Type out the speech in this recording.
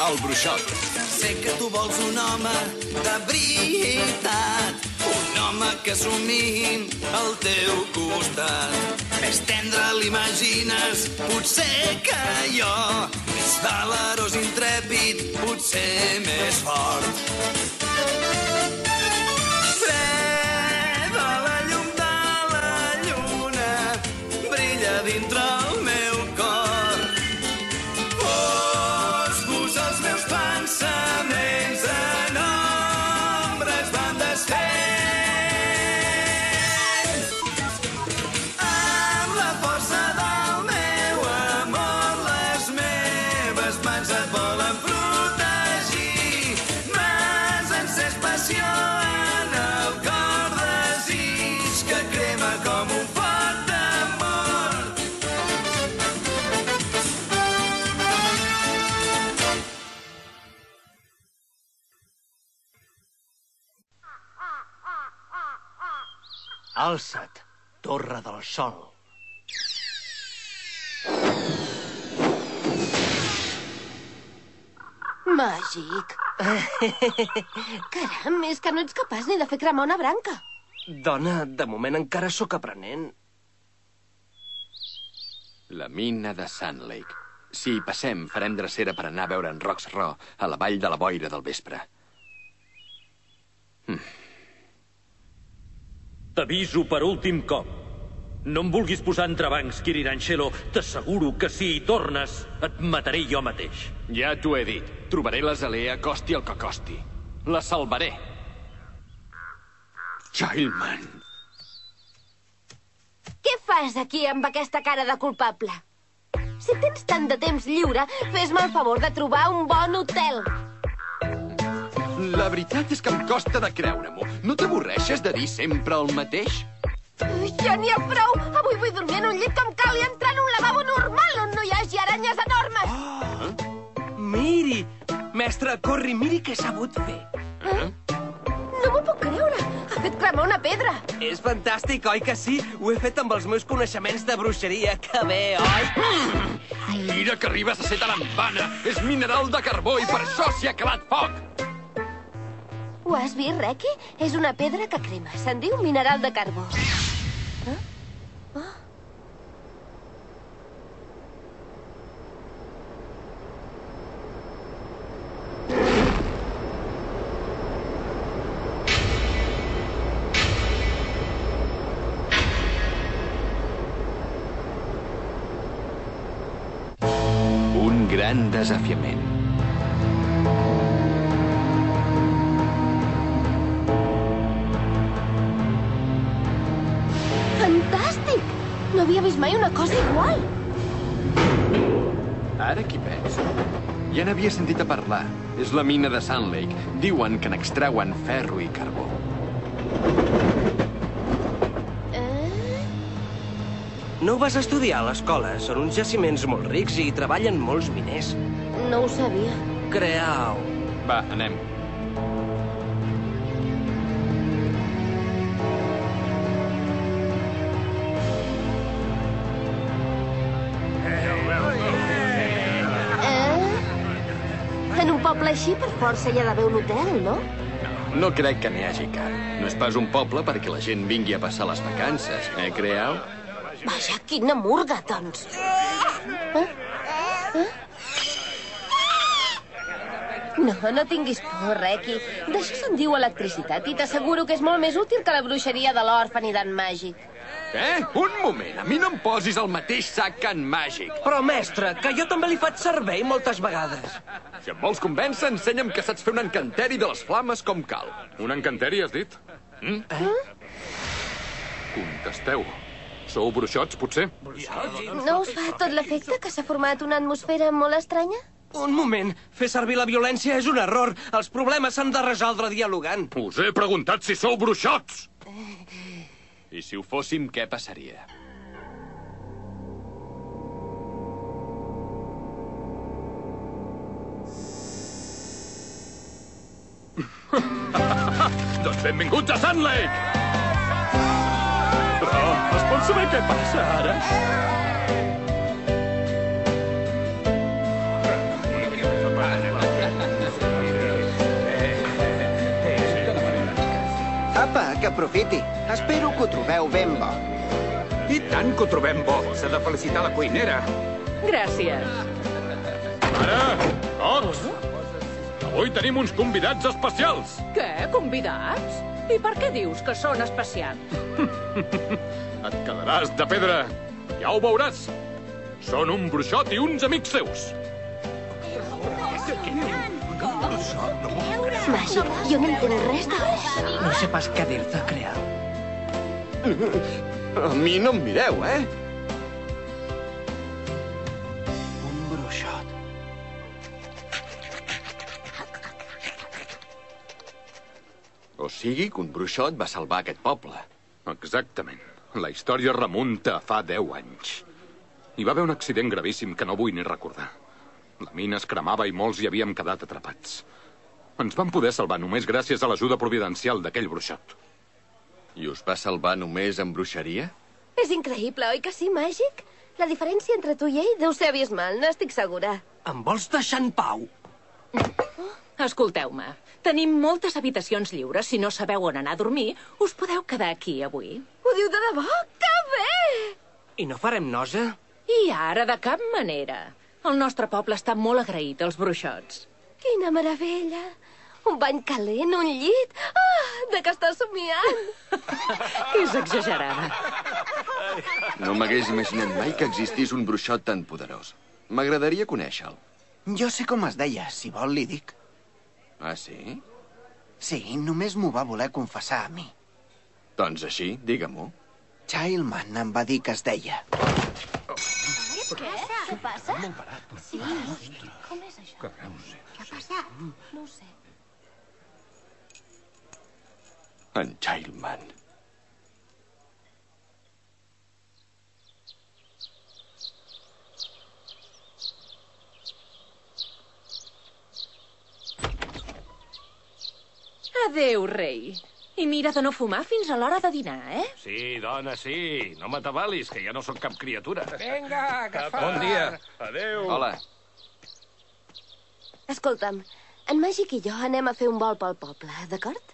el bruixot. Sé que tu vols un home de veritat, un home que somniïn al teu costat. Més tendre l'imagines, potser que jo, més valerós, intrèpid, potser més fort. Freda, la llum de la lluna brilla dintre el meu cor. Foscos els meus pensaments en ombres van desfent. Amb la força del meu amor les meves mans et volen protegir. M'has encès passió en el cor, desig que crema com un foc d'amor. Alça't, Torre del Sol. Màgic. Caram, és que no ets capaç ni de fer cremar una branca. Dona, de moment encara sóc aprenent. La mina de Sand Lake. Si hi passem, farem drecera per anar a veure en Rox Ro a la vall de la boira del vespre. T'aviso per últim cop. No em vulguis posar entrebancs, Kirin-Anshelo. T'asseguro que si hi tornes, et mataré jo mateix. Ja t'ho he dit. Trobaré la Zalea, costi el que costi. La salvaré. Childman. Què fas aquí amb aquesta cara de culpable? Si tens tant de temps lliure, fes-me el favor de trobar un bon hotel. La veritat és que em costa de creure-m'ho. No t'avorreixes de dir sempre el mateix? Ja n'hi ha prou! Avui vull dormir en un llit com cal i entrar en un lavabo normal on no hi hagi aranyes enormes! Miri! Mestre, corri, miri què he sabut fer. No m'ho puc creure! Ha fet cremar una pedra! És fantàstic, oi que sí? Ho he fet amb els meus coneixements de bruixeria. Que bé, oi? Mira que arribes a ser tarambana! És mineral de carbó i per això s'hi ha acabat foc! Ho has vist, Reki? És una pedra que crema. Se'n diu mineral de carbó. Un gran desafiament. Fantàstic! No havia vist mai una cosa igual. Ara qui pensa? Ja n'havia sentit a parlar. És la mina de Sand Lake. Diuen que n'extreuen ferro i carbó. No ho vas estudiar a l'escola. Són uns jaciments molt rics i hi treballen molts miners. No ho sabia. Creau. Va, anem. En un poble així, per força hi ha d'haver un hotel, no? No crec que n'hi hagi cap. No és pas un poble perquè la gent vingui a passar les vacances, Creau? Vaja, quina murga, doncs. No, no tinguis por, Reki. D'això se'n diu electricitat i t'asseguro que és molt més útil que la bruixeria de l'òrfan i d'en Màgic. Un moment, a mi no em posis al mateix sac que en Màgic. Però, mestre, que jo també li faig servei moltes vegades. Si em vols convèncer, ensenya'm que saps fer un encanteri de les flames com cal. Un encanteri, has dit? Contesteu. Sou bruixots, potser? No us fa tot l'efecte que s'ha format una atmosfera molt estranya? Un moment. Fer servir la violència és un error. Els problemes s'han de resoldre dialogant. Us he preguntat si sou bruixots! I si ho fóssim, què passaria? Doncs benvinguts a Sand Lake! Però es pot saber què passa ara? Apa, que aprofiti. Espero que ho trobeu ben bo. I tant que ho trobem bo. S'ha de felicitar la cuinera. Gràcies. Ara, cops! Avui tenim uns convidats especials. Què? Convidats? I per què dius que són especials? Et quedaràs de pedra. Ja ho veuràs. Són un bruixot i uns amics seus. Màgic, jo no entenc res de res. No sé pas què dir-te, Crea. A mi no em mireu, eh? Un bruixot. O sigui que un bruixot va salvar aquest poble. Exactament. La història remunta a fa 10 anys. Hi va haver un accident gravíssim que no vull ni recordar. La mina es cremava i molts hi havíem quedat atrapats. Ens vam poder salvar només gràcies a l'ajuda providencial d'aquell bruixot. I us va salvar només amb bruixeria? És increïble, oi que sí, Màgic? La diferència entre tu i ell deu ser abismal, n'estic segura. Em vols deixar en pau? Escolteu-me, tenim moltes habitacions lliures. Si no sabeu on anar a dormir, us podeu quedar aquí avui. Ho diu de debò? Que bé! I no farem nosa? I ara, de cap manera. El nostre poble està molt agraït als bruixots. Quina meravella! Un bany calent, un llit... Ah, de què estàs somiant? És exagerada. No m'hagués imaginat mai que existís un bruixot tan poderós. M'agradaria conèixer-lo. Jo sé com es deia, si vol li dic. Ah, sí? Sí, només m'ho va voler confessar a mi. Doncs així, digue-m'ho. Childman em va dir que es deia. Què passa? Sí. Com és això? Què ha passat? No ho sé. En Childman. Adéu, rei. I mira de no fumar fins a l'hora de dinar, eh? Sí, dona, sí. No m'atabalis, que ja no sóc cap criatura. Vinga, que fa... Bon dia. Adéu. Hola. Escolta'm, en Màgic i jo anem a fer un vol pel poble, d'acord?